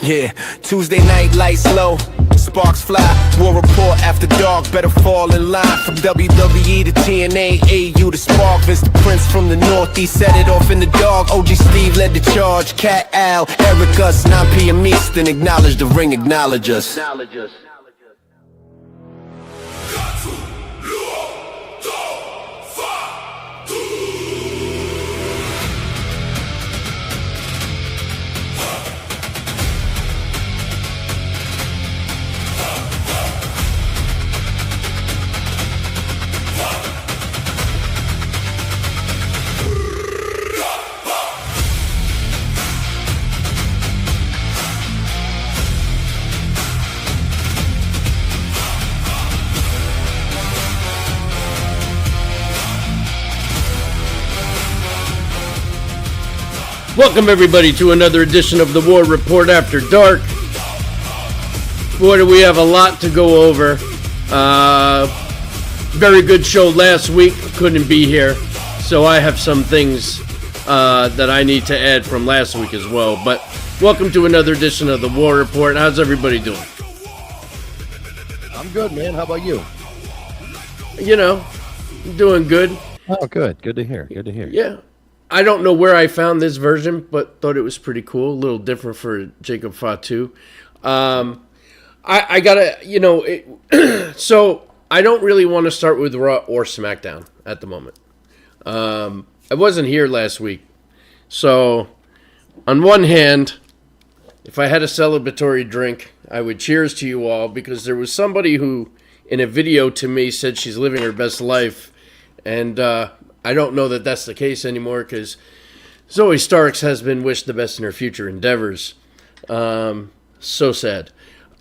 Yeah, Tuesday night, lights low, sparks fly. War report after dark, better fall in line. From WWE to TNA, AU to Spark. Vince the Prince from the Northeast set it off in the dark. OG Steve led the charge, Cat Al, Eric us, 9 p.m. Eastern. Acknowledge the ring, acknowledge us. Welcome everybody to another edition of the War Report After Dark. Boy, do we have a lot to go over. Very good show last week. Couldn't be here, so I have some things that I need to add from last week as well. But welcome to another edition of the War Report. How's everybody doing? I'm good, man. How about you? You know, doing good. Oh, good. Good to hear. Good to hear. Yeah. I don't know where I found this version, but thought it was pretty cool. A little different for Jacob Fatu. I gotta, so I don't really want to start with Raw or SmackDown at the moment. I wasn't here last week. So, on one hand, if I had a celebratory drink, I would cheers to you all, because there was somebody who, in a video to me, said she's living her best life. And, I don't know that that's the case anymore, because Zoe Starks has been wished the best in her future endeavors. So sad.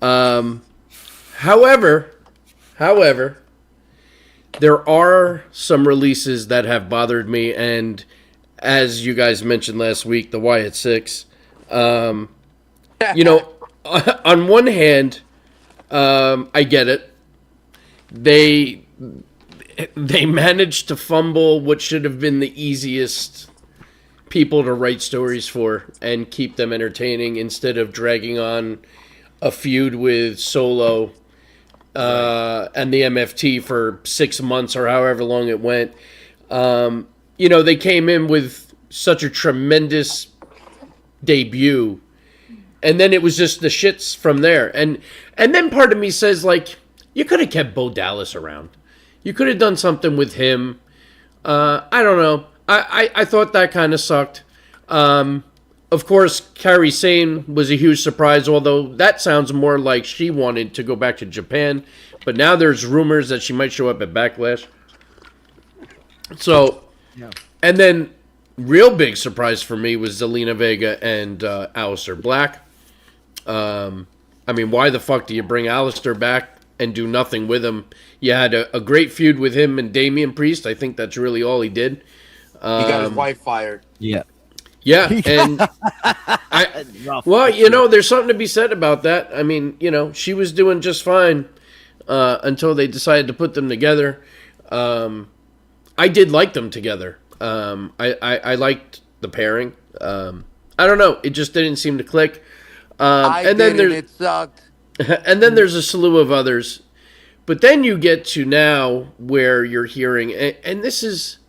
However, there are some releases that have bothered me, and as you guys mentioned last week, the Wyatt Six. On one hand, I get it. They managed to fumble what should have been the easiest people to write stories for and keep them entertaining, instead of dragging on a feud with Solo and the MFT for 6 months or however long it went. They came in with such a tremendous debut, and then it was just the shits from there. And then part of me says, like, you could have kept Bo Dallas around. You could have done something with him. I don't know. I thought that kind of sucked. Of course, Kairi Sane was a huge surprise, although that sounds more like she wanted to go back to Japan. But now there's rumors that she might show up at Backlash. So, yeah. And then, real big surprise for me was Zelina Vega and Aleister Black. Why the fuck do you bring Aleister back and do nothing with him? You had a great feud with him and Damian Priest. I think that's really all he did. He got his wife fired. Yeah. Yeah, and there's something to be said about that. I mean, she was doing just fine until they decided to put them together. I did like them together. I liked the pairing. I don't know. It just didn't seem to click. It sucked. And then there's a slew of others. But then you get to now where you're hearing, and this is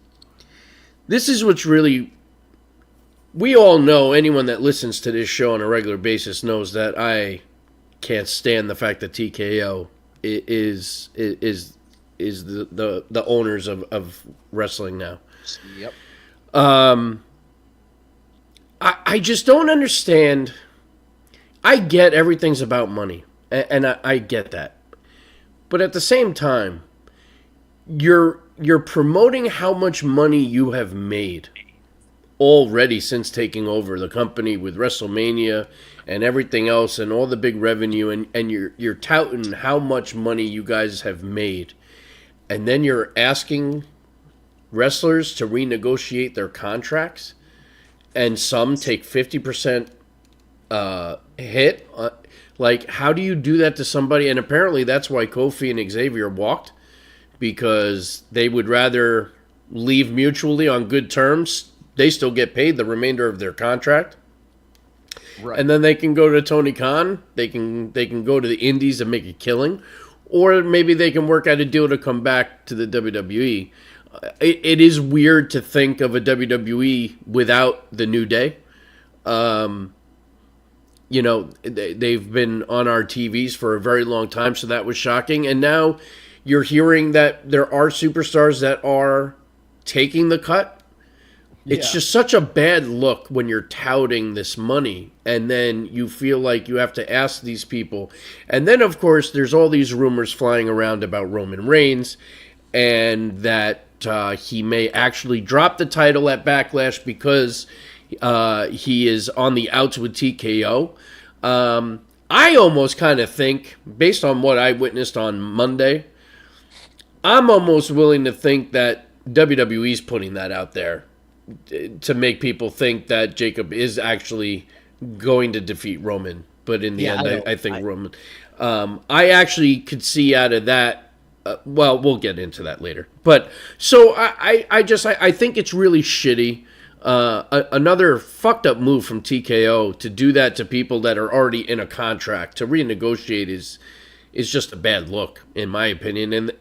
what's really, we all know, anyone that listens to this show on a regular basis knows that I can't stand the fact that TKO is the owners of wrestling now. Yep. I just don't understand. I get everything's about money, and I get that. But at the same time, you're promoting how much money you have made already since taking over the company with WrestleMania and everything else and all the big revenue, and you're touting how much money you guys have made. And then you're asking wrestlers to renegotiate their contracts, and some take 50% hit. Like, how do you do that to somebody? And apparently that's why Kofi and Xavier walked, because they would rather leave mutually on good terms. They still get paid the remainder of their contract. Right. And then they can go to Tony Khan. They can go to the Indies and make a killing, or maybe they can work out a deal to come back to the WWE. It is weird to think of a WWE without the New Day. They've been on our TVs for a very long time, so that was shocking. And now you're hearing that there are superstars that are taking the cut. It's just such a bad look when you're touting this money, and then you feel like you have to ask these people. And then, of course, there's all these rumors flying around about Roman Reigns, and that he may actually drop the title at Backlash because he is on the outs with TKO. I almost kind of think, based on what I witnessed on Monday, I'm almost willing to think that WWE's putting that out there to make people think that Jacob is actually going to defeat Roman. But in the end, I think Roman... I actually could see out of that... well, we'll get into that later. But so I think it's really shitty. Another fucked up move from TKO to do that to people that are already in a contract. To renegotiate is just a bad look, in my opinion.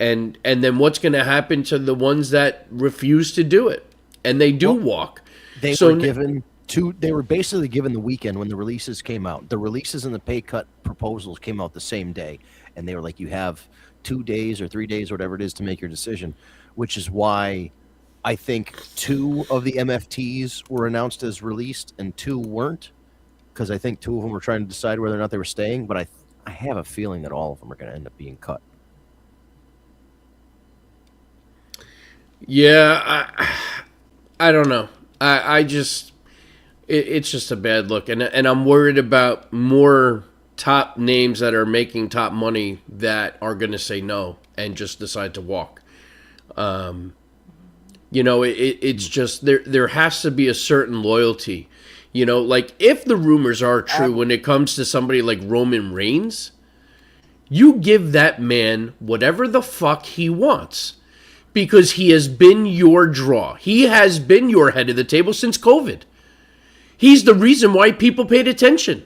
And then what's going to happen to the ones that refuse to do it and they do walk? They were basically given the weekend when the releases came out. The releases and the pay cut proposals came out the same day, and they were like, you have 2 days or 3 days or whatever it is to make your decision, which is why I think 2 of the MFTs were announced as released and 2 weren't, because I think 2 of them were trying to decide whether or not they were staying, but I have a feeling that all of them are going to end up being cut. Yeah, I don't know. It's just a bad look, and I'm worried about more top names that are making top money that are going to say no and just decide to walk. It's just there has to be a certain loyalty. Like if the rumors are true when it comes to somebody like Roman Reigns, you give that man whatever the fuck he wants. Because he has been your draw. He has been your head of the table since COVID. He's the reason why people paid attention.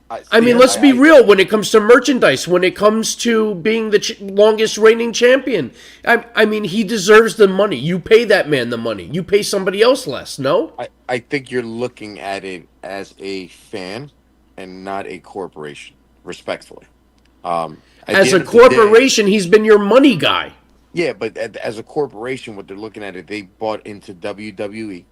Let's be real. When it comes to merchandise, when it comes to being the longest reigning champion, he deserves the money. You pay that man the money. You pay somebody else less, no? I think you're looking at it as a fan and not a corporation, respectfully. As a corporation, he's been your money guy. Yeah, but as a corporation, what they're looking at it, they bought into WWE,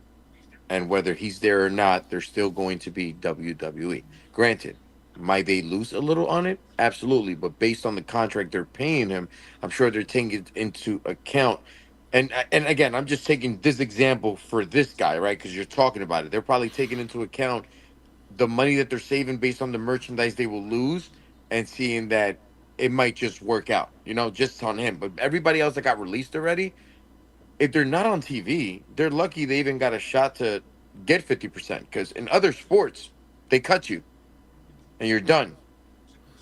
and whether he's there or not, they're still going to be WWE. Granted, might they lose a little on it? Absolutely, but based on the contract they're paying him, I'm sure they're taking it into account. And again, I'm just taking this example for this guy, right? Because you're talking about it. They're probably taking into account the money that they're saving based on the merchandise they will lose, and seeing that it might just work out, just on him. But everybody else that got released already, if they're not on TV, they're lucky they even got a shot to get 50%. Because in other sports, they cut you and you're done.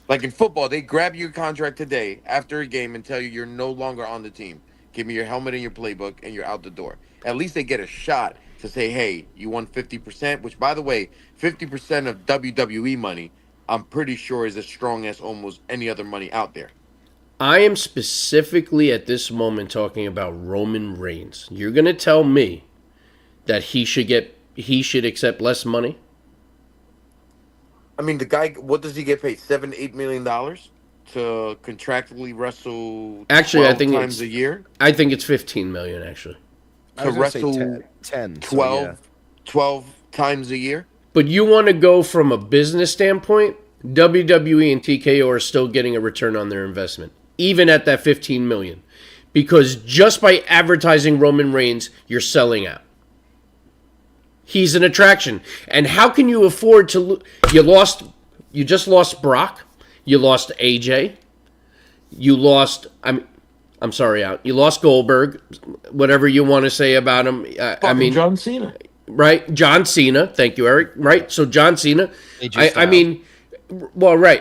Like in football, they grab your contract today after a game and tell you you're no longer on the team. Give me your helmet and your playbook and you're out the door. At least they get a shot to say, hey, you won 50%, which, by the way, 50% of WWE money, I'm pretty sure is as strong as almost any other money out there. I am specifically at this moment talking about Roman Reigns. You're going to tell me that he should accept less money? The guy, what does he get paid? $7-8 million to contractually wrestle? Actually, I think times a year. I think it's $15 million actually. To wrestle 12 times a year. But you want to go from a business standpoint, WWE and TKO are still getting a return on their investment, even at that $15 million. Because just by advertising Roman Reigns, you're selling out. He's an attraction. And how can you afford to you just lost Brock, you lost AJ, you lost you lost Goldberg, whatever you want to say about him. John Cena. Right, John Cena. Thank you, Eric. Right, so John Cena. Right.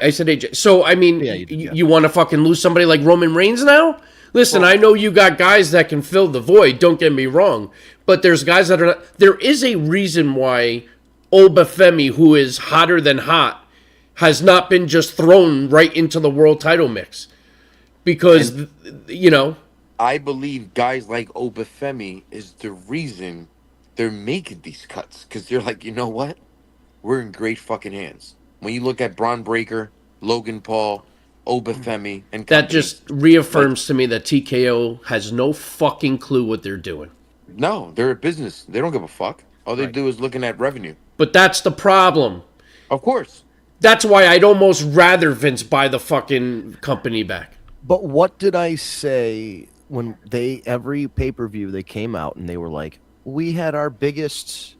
I said AJ. So you want to fucking lose somebody like Roman Reigns now? Listen, I know you got guys that can fill the void. Don't get me wrong, but there's guys that are not. There is a reason why Obafemi, who is hotter than hot, has not been just thrown right into the world title mix because I believe guys like Obafemi is the reason they're making these cuts because they're like, you know what? We're in great fucking hands. When you look at Braun Breaker, Logan Paul, Obafemi, and that company, just reaffirms to me that TKO has no fucking clue what they're doing. no, they're a business. They don't give a fuck. All they do is looking at revenue. But that's the problem. Of course. That's why I'd almost rather Vince buy the fucking company back. But what did I say when every pay-per-view they came out and they were like, we had our biggest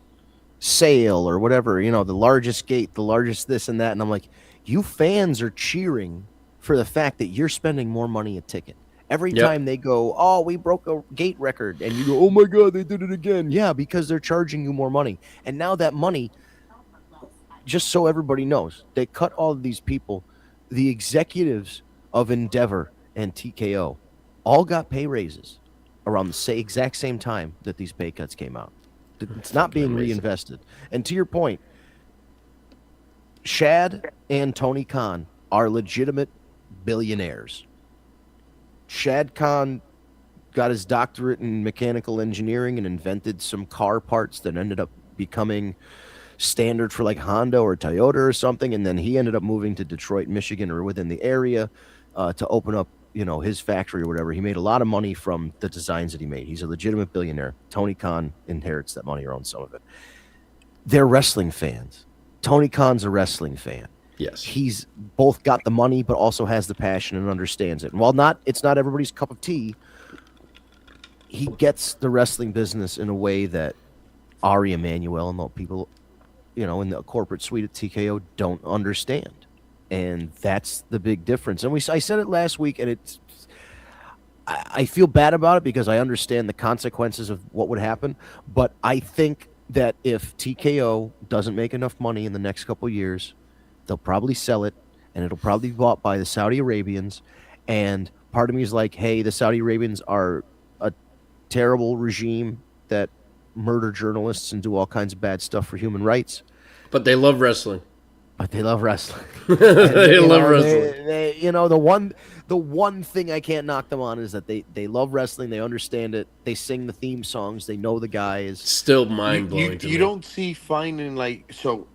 sale or whatever, the largest gate, the largest this and that. And I'm like, you fans are cheering for the fact that you're spending more money a ticket. Every time they go, oh, we broke a gate record. And you go, oh my God, they did it again. Yeah, because they're charging you more money. And now that money, just so everybody knows, they cut all of these people, the executives of Endeavor and TKO, all got pay raises around the exact same time that these pay cuts came out. It's not being reinvested. And to your point, Shad and Tony Khan are legitimate billionaires. Shad Khan got his doctorate in mechanical engineering and invented some car parts that ended up becoming standard for like Honda or Toyota or something. And then he ended up moving to Detroit, Michigan, or within the area to open up, his factory or whatever. He made a lot of money from the designs that he made. He's a legitimate billionaire. Tony Khan inherits that money or owns some of it. They're wrestling fans. Tony Khan's a wrestling fan. Yes. He's both got the money, but also has the passion and understands it. And while it's not everybody's cup of tea, he gets the wrestling business in a way that Ari Emanuel and the people, in the corporate suite at TKO don't understand. And that's the big difference. And I said it last week, and I feel bad about it because I understand the consequences of what would happen. But I think that if TKO doesn't make enough money in the next couple of years, they'll probably sell it, and it'll probably be bought by the Saudi Arabians. And part of me is like, hey, the Saudi Arabians are a terrible regime that murder journalists and do all kinds of bad stuff for human rights. But they love wrestling. They love wrestling. They love wrestling. The one thing I can't knock them on is that they love wrestling. They understand it. They sing the theme songs. They know the guys. Still mind blowing. You don't see finding like so.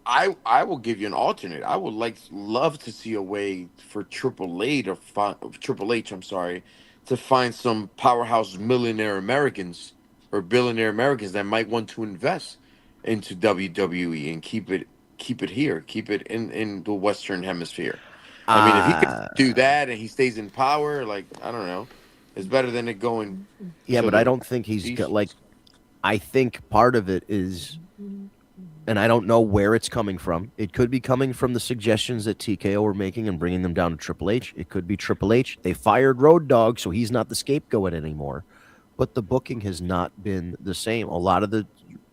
I will give you an alternate. I would love to see a way for Triple H to find some powerhouse millionaire Americans or billionaire Americans that might want to invest into WWE and keep it here, keep it in the Western Hemisphere. I mean, if he could do that and he stays in power, like, I don't know, it's better than it going. Yeah, but I don't think he's got I think part of it is, and I don't know where it's coming from. It could be coming from the suggestions that TKO were making and bringing them down to Triple H. It could be Triple H. They fired Road Dogg, so he's not the scapegoat anymore. But the booking has not been the same. A lot of the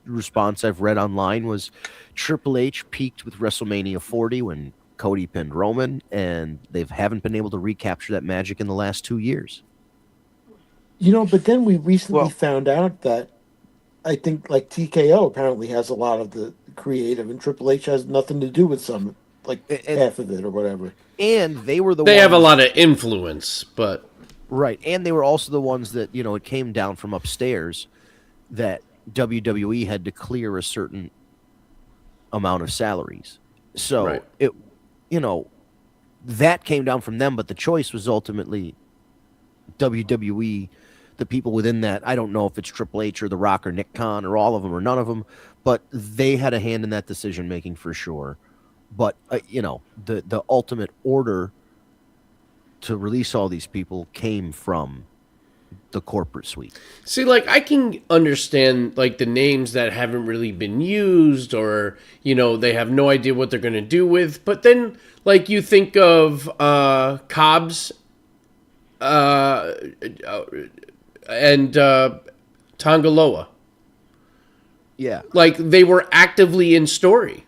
response I've read online was Triple H peaked with WrestleMania 40 when Cody pinned Roman, and they haven't been able to recapture that magic in the last 2 years. But then we recently found out that I think like TKO apparently has a lot of the creative, and Triple H has nothing to do with some, half of it or whatever. And they were they have a lot of influence, but right, and they were also the ones that it came down from upstairs that WWE had to clear a certain amount of salaries. So it, that came down from them, but the choice was ultimately WWE, the people within that. I don't know if it's Triple H or The Rock or Nick Khan or all of them or none of them, but they had a hand in that decision making for sure. But the ultimate order to release all these people came from the corporate suite. See, I can understand the names that haven't really been used, or they have no idea what they're going to do with. But then you think of Cobbs and Tongaloa. Yeah, they were actively in story.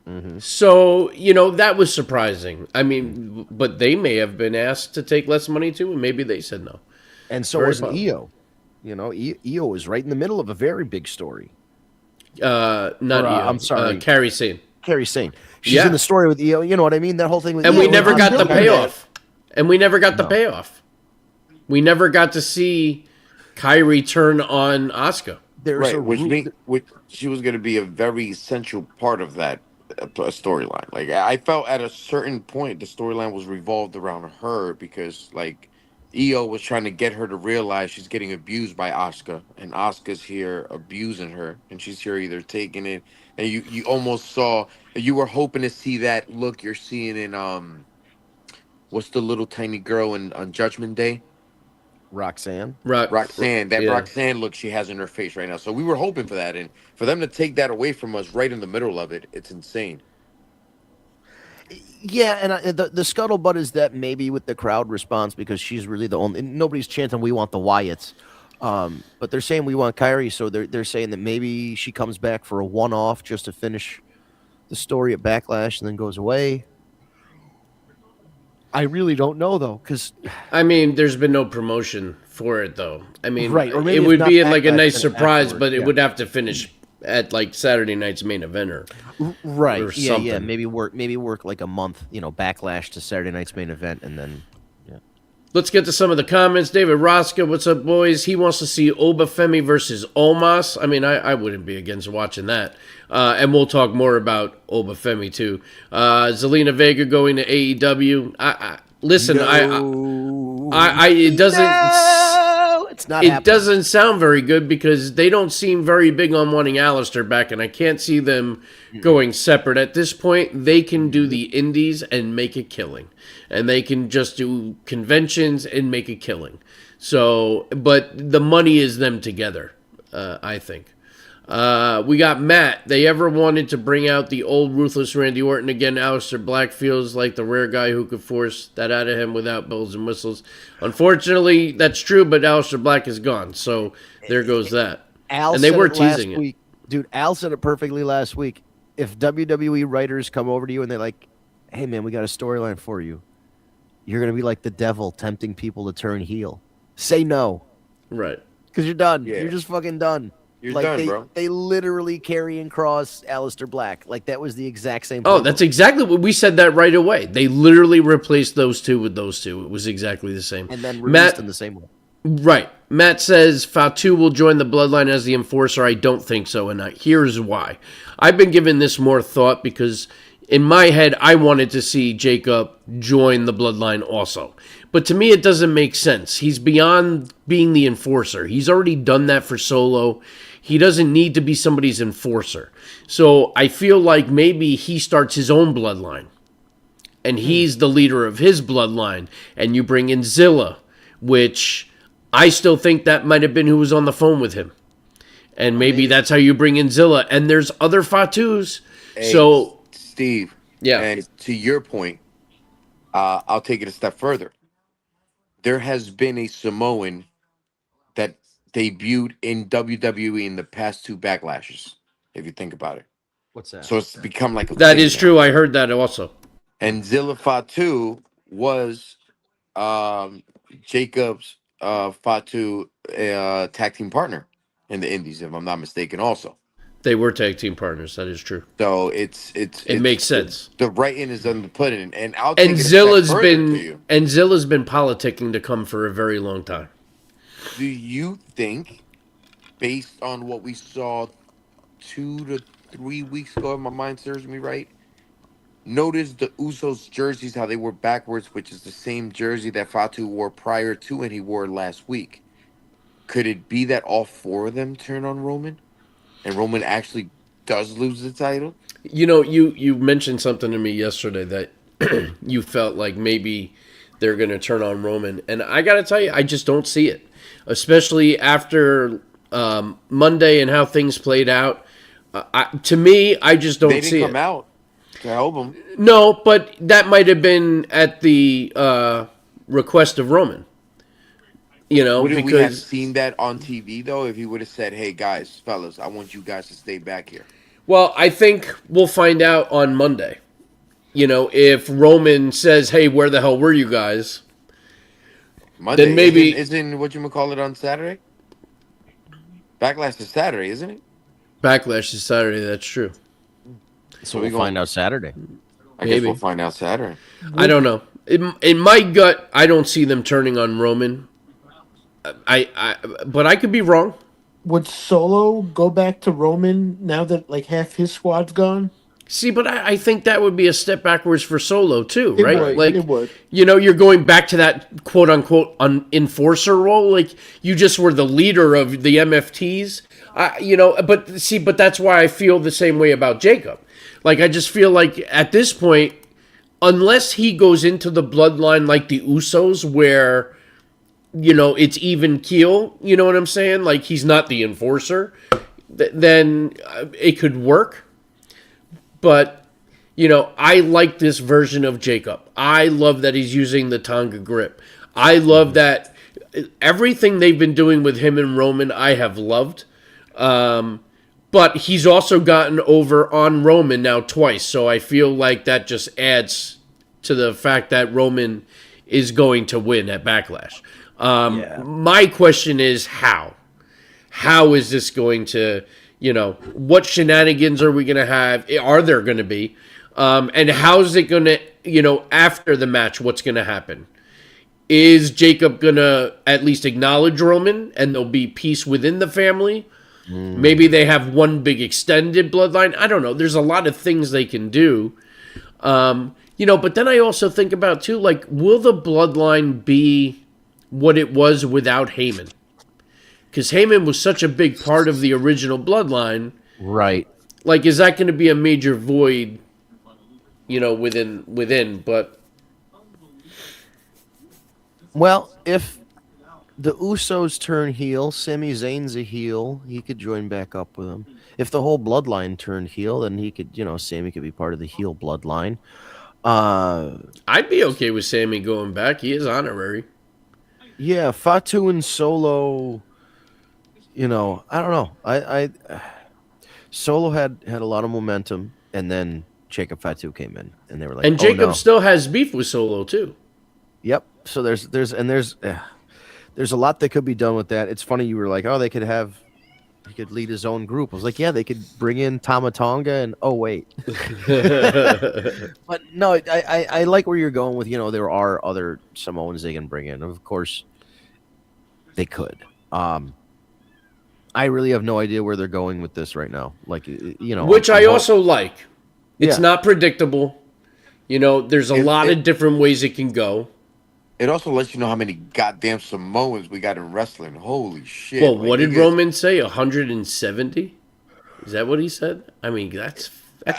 Mm-hmm. So that was surprising. I mean, but they may have been asked to take less money too, and maybe they said no. And so was EO. EO is right in the middle of a very big story. Not Or, Io. I'm sorry. Carrie Sane. Carrie Sane. She's Yeah. in the story with Io. You know what I mean? That whole thing with And Io. we never got the building payoff. And we never got the No. payoff. We never got to see Kyrie turn on Asuka. There's Right, a which she was going to be a very essential part of that storyline. Like I felt at a certain point the storyline was revolved around her because like Io was trying to get her to realize she's getting abused by Asuka, and Asuka's here abusing her, and she's here either taking it, and you almost saw you were hoping to see that look you're seeing in what's the little tiny girl in on Judgment Day. Roxanne. Roxanne, that yeah. Roxanne look she has in her face right now. So we were hoping for that, and for them to take that away from us right in the middle of it, it's insane. Yeah, and the scuttlebutt is that maybe with the crowd response because she's really the only. Nobody's chanting we want the Wyatts, but they're saying we want Kyrie, so they're saying that maybe she comes back for a one-off just to finish the story at Backlash and then goes away. I really don't know though, because I mean, there's been no promotion for it, though. I mean, Right, or maybe it if would not be like a Backlash, nice then surprise, afterwards, but it yeah. would have to finish at like Saturday night's main eventer. right, or yeah, something. maybe work like a month, Backlash to Saturday night's main event, and then Let's get to some of the comments. David Rosca, what's up, boys? He wants to see Obafemi versus Omos. I mean, I wouldn't be against watching that. And we'll talk more about Obafemi, too. Zelina Vega going to AEW. Listen, it doesn't... No, it's not. It happening. doesn't sound very good because they don't seem very big on wanting Alistair back, and I can't see them going separate. At this point, they can do the indies and make a killing. And they can just do conventions and make a killing. So, but the money is them together, I think. We got Matt. They ever wanted to bring out the old ruthless Randy Orton again? Aleister Black feels like the rare guy who could force that out of him without bells and whistles. Unfortunately, that's true, but Aleister Black is gone. So there goes that. Al and they said were it last teasing it. week. Dude, Al said it perfectly last week. If WWE writers come over to you and they're like, hey, man, we got a storyline for you, you're going to be like the devil tempting people to turn heel. Say no. Right. Because you're done. Yeah. You're just fucking done. You're like done, bro. They literally carry and cross Aleister Black. Like that was the exact same. Oh, playbook. that's exactly what we said that right away. They literally replaced those two with those two. It was exactly the same. And then released Matt, in the same way. right. Matt says Fatu will join the Bloodline as the enforcer. I don't think so, and here's why. I've been giving this more thought because in my head, I wanted to see Jacob join the Bloodline also. But to me, it doesn't make sense. He's beyond being the enforcer. He's already done that for Solo. He doesn't need to be somebody's enforcer. So I feel like maybe he starts his own bloodline. And he's the leader of his bloodline. And you bring in Zilla, which I still think that might have been who was on the phone with him. And maybe that's how you bring in Zilla. And there's other Fatus. Hey, So, Steve, yeah. and to your point, I'll take it a step further. There has been a Samoan that debuted in WWE in the past two backlashes, if you think about it. What's that? So it's become like a That thing is now. true. I heard that also. And Zilla Fatu was Jacob's Fatu tag team partner in the Indies, if I'm not mistaken, also. They were tag team partners. That is true. So it makes sense. The writing is on the pudding, and I'll take And it a step Zilla's further to you. been politicking to come for a very long time. Do you think, based on what we saw 2 to 3 weeks ago, if my mind serves me right, notice the Usos jerseys, how they were backwards, which is the same jersey that Fatu wore prior to and he wore last week. Could it be that all four of them turn on Roman? And Roman actually does lose the title? You know, you mentioned something to me yesterday that you felt like maybe they're going to turn on Roman. And I got to tell you, I just don't see it. Especially after Monday and how things played out. To me, I just don't They see didn't it. come out to help him. No, but that might have been at the request of Roman. You know, Wouldn't we have because seen that on TV, though, if he would have said, hey, guys, fellas, I want you guys to stay back here? well, I think we'll find out on Monday. You know, if Roman says, "Hey, where the hell were you guys?" Monday, Then maybe- isn't what you call it on Saturday? Backlash is Saturday, isn't it? Backlash is Saturday. That's true. So we we'll go- find out Saturday. I guess Maybe. we'll find out Saturday. I don't know. In my gut, I don't see them turning on Roman. But I could be wrong. Would Solo go back to Roman now that like half his squad's gone? See, but I think that would be a step backwards for Solo too, It right? would, Like, it would. you know, you're going back to that quote unquote enforcer role. Like, you just were the leader of the MFTs. But that's why I feel the same way about Jacob. Like, I just feel like at this point, unless he goes into the bloodline like the Usos, where, you know, it's even keel, you know what I'm saying? Like, he's not the enforcer, then it could work. But, you know, I like this version of Jacob. I love that he's using the Tonga grip. I love that everything they've been doing with him and Roman, I have loved. But he's also gotten over on Roman now twice. So I feel like that just adds to the fact that Roman is going to win at Backlash. My question is how? How is this going to, you know, what shenanigans are we going to have? Are there going to be? And how's it going to, you know, after the match, what's going to happen? Is Jacob going to at least acknowledge Roman and there'll be peace within the family? Maybe they have one big extended bloodline. I don't know. There's a lot of things they can do. You know, but then I also think about, too, like, will the bloodline be what it was without Heyman? Because Heyman was such a big part of the original bloodline. Right. Like, is that going to be a major void, you know, within? But Well, if the Usos turn heel, Sami Zayn's a heel, he could join back up with them. If the whole bloodline turned heel, then he could, you know, Sami could be part of the heel bloodline. I'd be okay with Sammy going back. He is honorary. Yeah, Fatu and Solo, you know, I don't know. I Solo had a lot of momentum, and then Jacob Fatu came in, and they were like, And Jacob oh, no. still has beef with Solo, too. Yep. So there's a lot that could be done with that. It's funny you were like, oh, he could lead his own group. I was like, yeah, they could bring in Tama Tonga and oh wait. But no, I like where you're going with, you know, there are other Samoans they can bring in. Of course they could. I really have no idea where they're going with this right now. Like, you know, Which I also like. It's Yeah. not predictable. You know, there's a lot of different ways it can go. It also lets you know how many goddamn Samoans we got in wrestling. Holy shit. Well, Like, what did niggas- Roman say? 170? Is that what he said? I mean, that's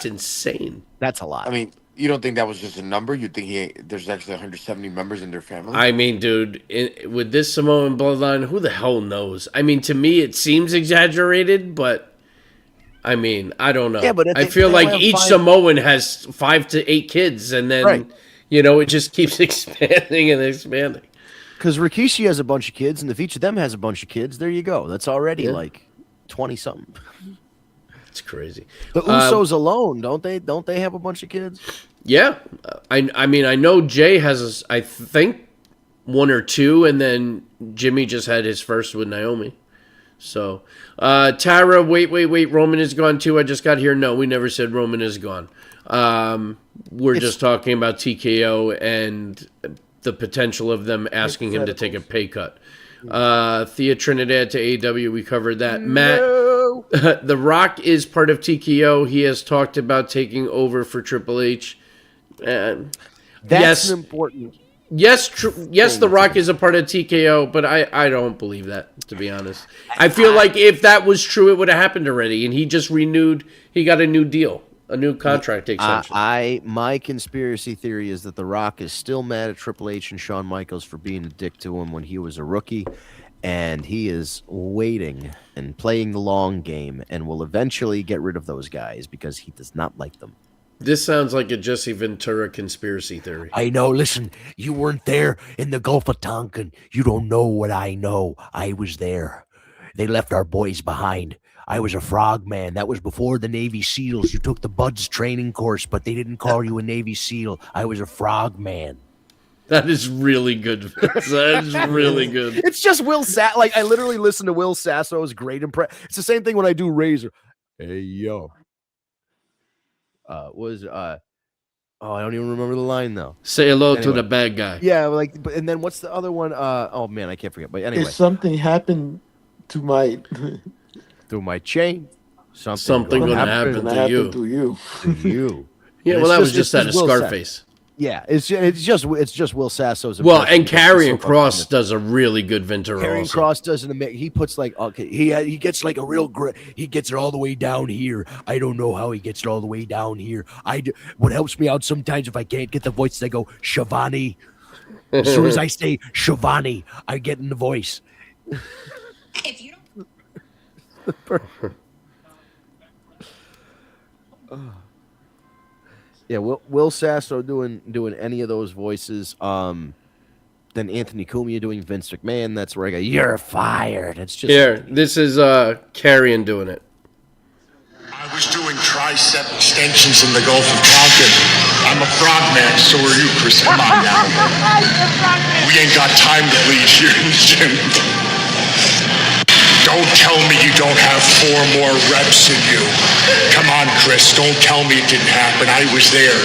insane. that's a lot. I mean, you don't think that was just a number? You think there's actually 170 members in their family? I mean, dude, with this Samoan bloodline, who the hell knows? I mean, to me, it seems exaggerated, but I mean, I don't know. Yeah, but I feel they like have each 5 Samoan has 5 to 8 kids, and then, Right. you know, it just keeps expanding and expanding. Because Rikishi has a bunch of kids, and if each of them has a bunch of kids, there you go. That's already Yeah. like 20 something. It's crazy. The Usos alone, don't they have a bunch of kids? Yeah, I mean, I know Jay has, I think, 1 or 2, and then Jimmy just had his first with Naomi. So, Tara, wait, Roman is gone too. I just got here. No, we never said Roman is gone. We're just talking about TKO and the potential of them asking him to take a pay cut. Thea Trinidad to AEW, we covered that. Matt, The Rock is part of TKO. He has talked about taking over for Triple H. That's Yes. important. Yes, The Rock is a part of TKO, but I don't believe that, to be honest. I feel like if that was true, it would have happened already, and he just renewed. He got a new deal, a new contract extension. My conspiracy theory is that The Rock is still mad at Triple H and Shawn Michaels for being a dick to him when he was a rookie, and he is waiting and playing the long game, and will eventually get rid of those guys because he does not like them. This sounds like a Jesse Ventura conspiracy theory. I know. Listen, you weren't there in the Gulf of Tonkin. You don't know what I know. I was there. They left our boys behind. I was a frogman. That was before the Navy SEALs. You took the Buds training course, but they didn't call you a Navy SEAL. I was a frogman. That is really good. That is really good. It's just Will Sass. Like, I literally listen to Will Sasso's great impression. It's the same thing when I do Razor. Hey yo. Was oh, I don't even remember the line now. Say hello to Anyway. the bad guy. Yeah, like, and then what's the other one? Oh man, I can't forget. But anyway, If something happened to my through my chain, Something gonna happen gonna to happen you. to you. to you. Yeah, And well, it's that was just it's out of Will Scarface. Yeah, it's just Will Sasso's. Well, impression and because he's Carrying so Cross fucking- does a really good Ventura. Carrying also. Cross doesn't make. He puts like okay, he gets like a real he gets it all the way down here. I don't know how he gets it all the way down here. What helps me out sometimes if I can't get the voice, they go Shivani. As soon as I say Shivani, I get in the voice. If you don't Yeah, Will Sasso doing any of those voices. Then Anthony Cumia doing Vince McMahon. That's where I go. You're fired. It's just Here, this is Carrion doing it. I was doing tricep extensions in the Gulf of Tonkin. I'm a frogman, so are you, Chris. Come on now. We ain't got time to bleed here in the gym. Don't tell me you don't have 4 more reps in you. Come on, Chris. Don't tell me it didn't happen. I was there.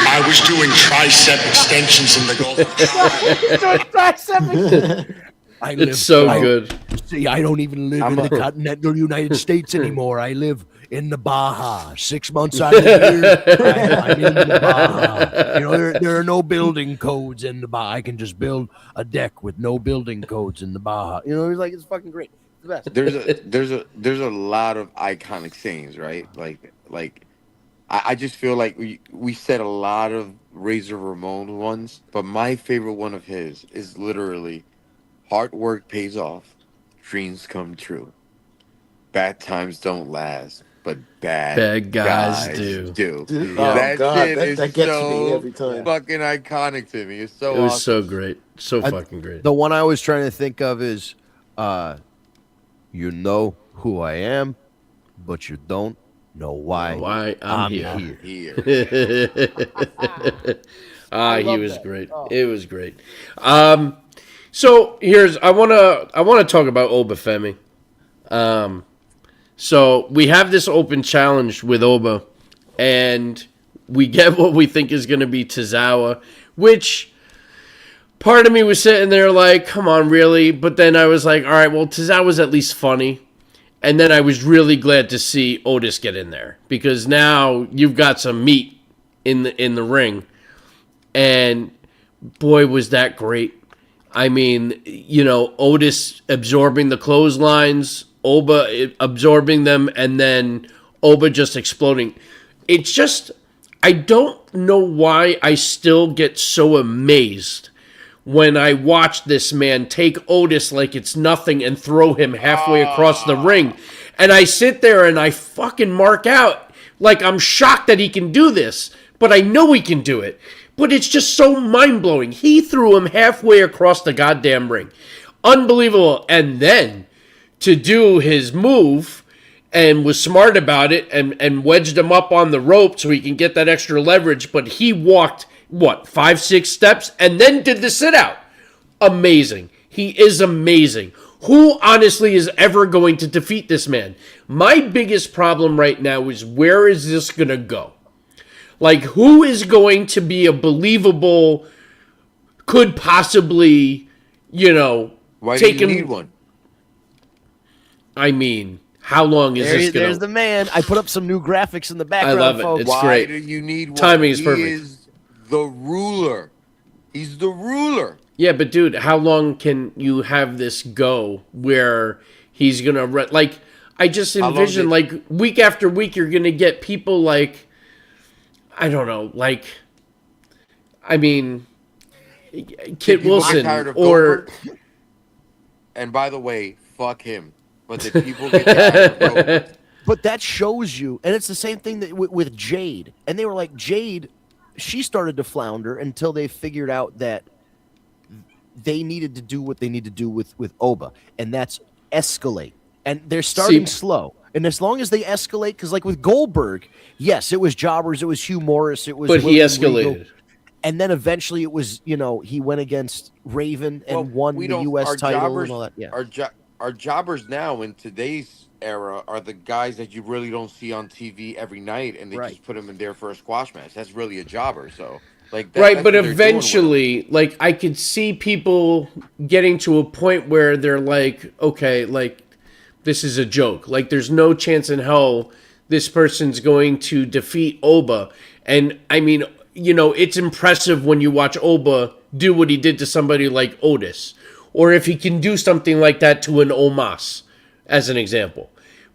I was doing tricep extensions in the Gulf of Tonkin. It's so good. See, I don't even live in the continental United States anymore. I live in the Baja. 6 months out of the year, I'm in the Baja. You know, there are no building codes in the Baja. I can just build a deck with no building codes in the Baja. You know, it's fucking great. It's the best. There's a lot of iconic sayings, right? Like I just feel like we said a lot of Razor Ramon ones, but my favorite one of his is literally hard work pays off, dreams come true. Bad times don't last, but bad guys do. Dude, Yeah. oh That God, shit that is gets me so every time. fucking iconic to me. It's so It was awesome. so great. So I- fucking great. The one I was trying to think of is, you know who I am, but you don't know why. Why I'm here. Here. He love was that. great. Oh. It was great. So here's I wanna talk about Obafemi. So we have this open challenge with Oba, and we get what we think is going to be Tozawa, which part of me was sitting there like, come on, really? But then I was like, all right, well, Tozawa's at least funny. And then I was really glad to see Otis get in there, because now you've got some meat in the ring. And boy, was that great. I mean, you know, Otis absorbing the clotheslines, Oba absorbing them, and then Oba just exploding. It's just, I don't know why I still get so amazed when I watch this man take Otis like it's nothing and throw him halfway across the ring. And I sit there and I fucking mark out like I'm shocked that he can do this, but I know he can do it. But it's just so mind-blowing. He threw him halfway across the goddamn ring. Unbelievable. And then to do his move and was smart about it and wedged him up on the rope so he can get that extra leverage. But he walked, 5-6 steps and then did the sit-out. Amazing. He is amazing. Who honestly is ever going to defeat this man? My biggest problem right now is, where is this going to go? Like, who is going to be a believable, could possibly, Why do take you him? need one? I mean, how long is this going There's to... the man. I put up some new graphics in the background, love it. folks. It's Why great. do you need one? Timing is perfect. He is the ruler. He's the ruler. Yeah, but dude, how long can you have this go where he's going to... Like, I just long envision, did- like, week after week, you're going to get people like... I don't know, like... I mean... Kit People get Wilson tired of or... Goldberg. And by the way, fuck him. But the people get tired of Goldberg. But that shows you, and it's the same thing that with Jade. And they were like, Jade, she started to flounder until they figured out that they needed to do what they need to do with Oba, and that's escalate. And they're starting slow. And as long as they escalate, because like with Goldberg, yes, it was jobbers, it was Hugh Morris, it was. But he William escalated. Regal. And then eventually it was, he went against Raven and won the U.S. title and all that. Yeah. our jobbers now in today's era are the guys that you really don't see on TV every night, and they Right. just put them in there for a squash match. That's really a jobber. So like that, Right, that's but what they're doing with 'em. eventually, like, I could see people getting to a point where they're like, okay, like, this is a joke. Like, there's no chance in hell this person's going to defeat Oba. And, I mean, you know, it's impressive when you watch Oba do what he did to somebody like Otis. Or if he can do something like that to an Omos, as an example.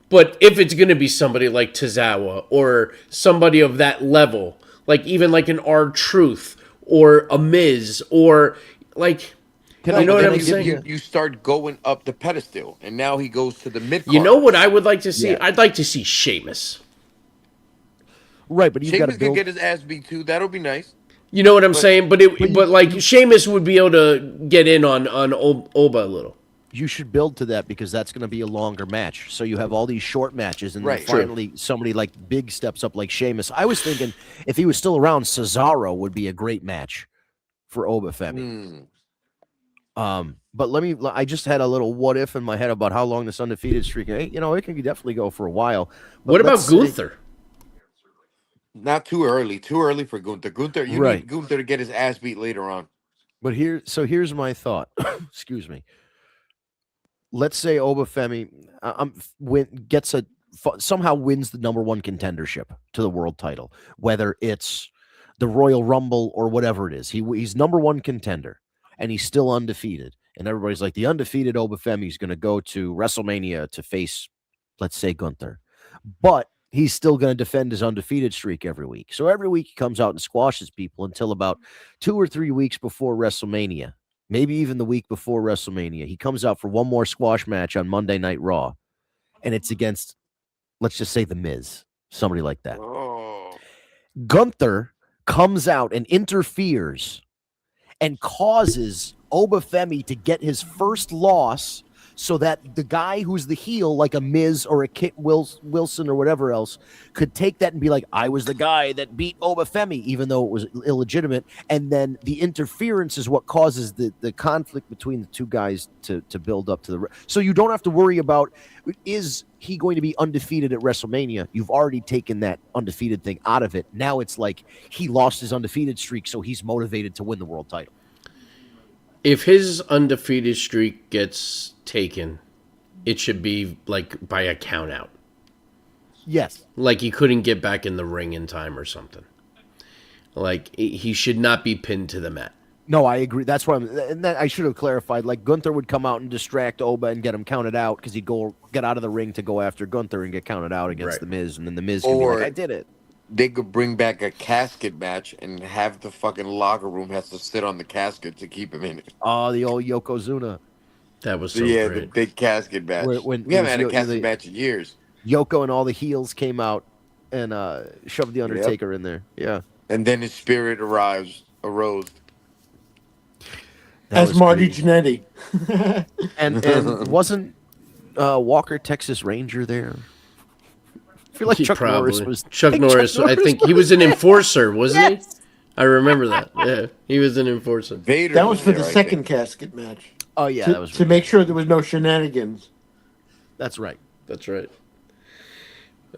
But if it's going to be somebody like Tozawa or somebody of that level, like even like an R-Truth or a Miz or like, Can you I- know what can I'm I give saying? You start going up the pedestal, and now he goes to the mid. You know what I would like to see? Yeah. I'd like to see Sheamus. Right, but you've got Sheamus to could build. get his ass beat too. That'll be nice. You know what I'm saying? But you- like Sheamus would be able to get in on Oba a little. You should build to that because that's going to be a longer match. So you have all these short matches, and Right. then True. finally somebody like big steps up like Sheamus. I was thinking if he was still around, Cesaro would be a great match for Oba Femi. But I just had a little what if in my head about how long this undefeated streak. You know, it can definitely go for a while. But What about let's say- Gunther? Not too early. Too early for Gunther. Gunther, you Right. need Gunther to get his ass beat later on. But here's my thought. Excuse me. Let's say Oba Femi somehow wins the number one contendership to the world title, whether it's the Royal Rumble or whatever it is. He's number one contender, and he's still undefeated. And everybody's like, the undefeated Oba Femi is going to go to WrestleMania to face, let's say, Gunther. But he's still going to defend his undefeated streak every week. So every week he comes out and squashes people until about 2 or 3 weeks before WrestleMania. Maybe even the week before WrestleMania. He comes out for one more squash match on Monday Night Raw. And it's against, let's just say, The Miz. Somebody like that. Oh, Gunther comes out and interferes and causes Oba Femi to get his first loss so that the guy who's the heel, like a Miz or a Kit Wilson or whatever else, could take that and be like, I was the guy that beat Oba Femi, even though it was illegitimate. And then the interference is what causes the conflict between the two guys to build up to the... So you don't have to worry about, is he going to be undefeated at WrestleMania? You've already taken that undefeated thing out of it. Now it's like he lost his undefeated streak, so he's motivated to win the world title. If his undefeated streak gets taken, it should be like by a count out. Yes. Like he couldn't get back in the ring in time or something. Like he should not be pinned to the mat. No, I agree. That's why I should have clarified. Like Gunther would come out and distract Oba and get him counted out because he'd get out of the ring to go after Gunther and get counted out against Right. The Miz, and then The Miz can be Or- like, I did it. they could bring back a casket match and have the fucking locker room has to sit on the casket to keep him in it. Oh, the old Yokozuna. That was so The great. big casket match. When We haven't it had a was casket the- match in years. Yoko and all the heels came out and shoved the Undertaker in there. Yeah. And then his spirit arose. That As was Marty crazy. Jannetty. And wasn't Walker Texas Ranger there? I feel like He Chuck Norris probably- was. Chuck Hey, Norris. I think he was an enforcer, wasn't he? I remember that. Yeah, he was an enforcer. Vader. That was for the there, I second think. casket match. Oh yeah, to, that was. to make sure there was no shenanigans. That's right. That's right.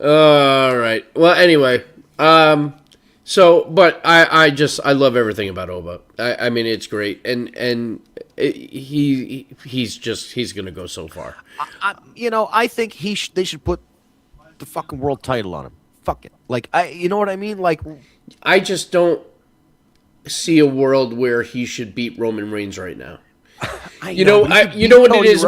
All right. Well, anyway, but I love everything about Oba. I mean, it's great, and he's gonna go so far. I think they should put the fucking world title on him. Fuck it. Like you know what I mean? Like I just don't see a world where he should beat Roman Reigns right now. You know what it is.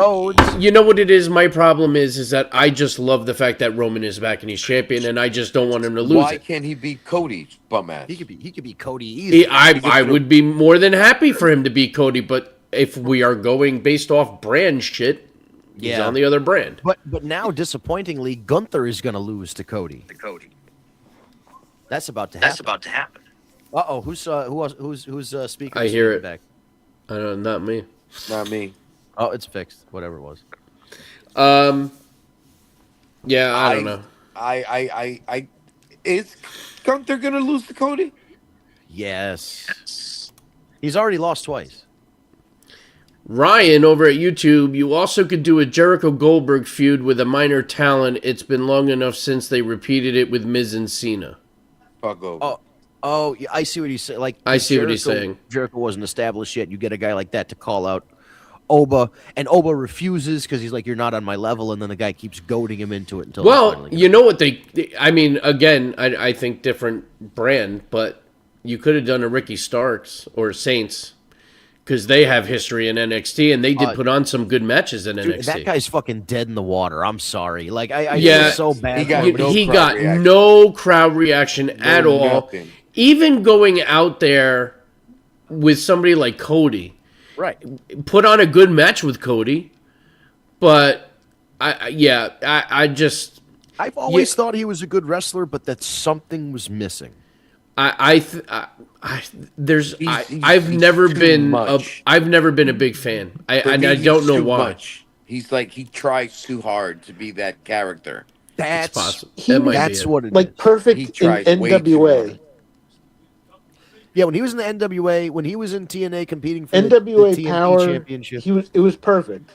You know what it is. My problem is that I just love the fact that Roman is back and he's champion, and I just don't want him to lose Why it. can't he beat Cody, bum ass? He could be Cody easy. I would be more than happy for him to beat Cody, but if we are going based off brand shit, he's Yeah. on the other brand. But now, disappointingly, Gunther is going to lose to Cody. That's about to happen. Who's speaking? I hear it. back? I don't, not me. Not me. Oh, it's fixed. Whatever it was. Yeah, I don't know. Is Gunther gonna lose to Cody? Yes. He's already lost twice. Ryan over at YouTube, you also could do a Jericho Goldberg feud with a minor talent. It's been long enough since they repeated it with Miz and Cena. Fuck over. Oh, yeah, I see what he's saying. Like, I see what he's Jericho- saying. Jericho wasn't established yet. You get a guy like that to call out Oba, and Oba refuses because he's like, "You're not on my level," and then the guy keeps goading him into it until. he Well, finally gets you know what I mean, again, I think different brand, but you could have done a Ricky Starks or Saints because they have history in NXT and they did put on some good matches in Dude, NXT. that guy's fucking dead in the water. I'm sorry. Like, I Yeah, feel so bad. he got for him. no he crowd got reaction. no crowd reaction at all. Nothing. Even going out there with somebody like Cody, Right. put on a good match with Cody, but I just I've always thought he was a good wrestler, but that something was missing. I've he's never too been much. I've never been a big fan. For I me, don't he's know too why. much. He's like he tries too hard to be that character. That's Possible. He That might be that's it. what it is. Like perfect He in tries way too NWA. hard. Yeah, when he was in the NWA, when he was in TNA competing for the NWA TNT Power. championship. It was perfect.